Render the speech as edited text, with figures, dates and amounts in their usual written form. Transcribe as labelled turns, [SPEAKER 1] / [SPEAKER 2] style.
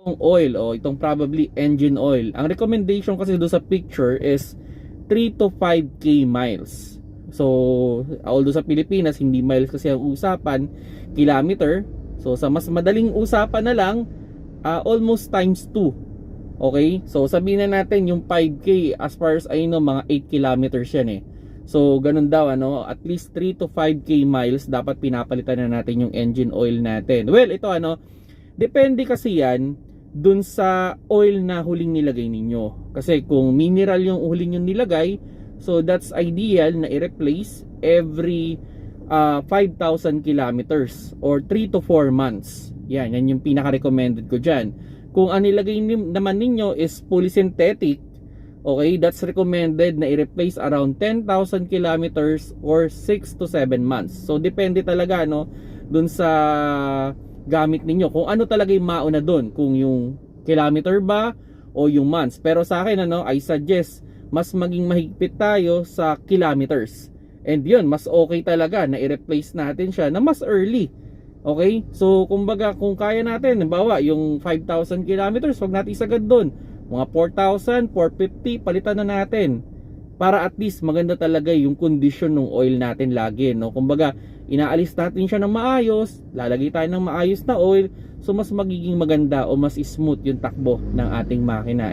[SPEAKER 1] Itong oil o itong probably engine oil. Ang recommendation kasi doon sa picture is 3 to 5k miles. So, although sa Pilipinas hindi miles kasi ang usapan, kilometer. So, sa mas madaling usapan na lang, almost times 2. Okay? So, sabihin na natin yung 5k, as far as I know, mga 8 kilometers yan eh. So, ganun daw, ano, at least 3 to 5k miles dapat pinapalitan na natin yung engine oil natin. Well, ito ano, depende kasi yan dun sa oil na huling nilagay ninyo. Kasi kung mineral yung huling yung nilagay, so that's ideal na i-replace every 5,000 kilometers or 3 to 4 months. Yan yung pinaka-recommended ko dyan. Kung ang nilagay naman ninyo is fully synthetic, okay, that's recommended na i-replace around 10,000 kilometers or 6 to 7 months. So depende talaga no dun sa gamit ninyo kung ano talaga yung mauna doon, kung yung kilometer ba o yung months. Pero sa akin ano, I suggest mas maging mahigpit tayo sa kilometers. And yun, mas okay talaga na i-replace natin siya na mas early. Okay? So kumbaga kung kaya natin, halimbawa yung 5,000 kilometers, wag natin isagad doon. Mga 4,000, 450, palitan na natin. Para at least maganda talaga yung condition ng oil natin lagi, no? Kumbaga, inaalis natin siya ng maayos, lalagay tayo ng maayos na oil, so mas magiging maganda o mas smooth yung takbo ng ating makina.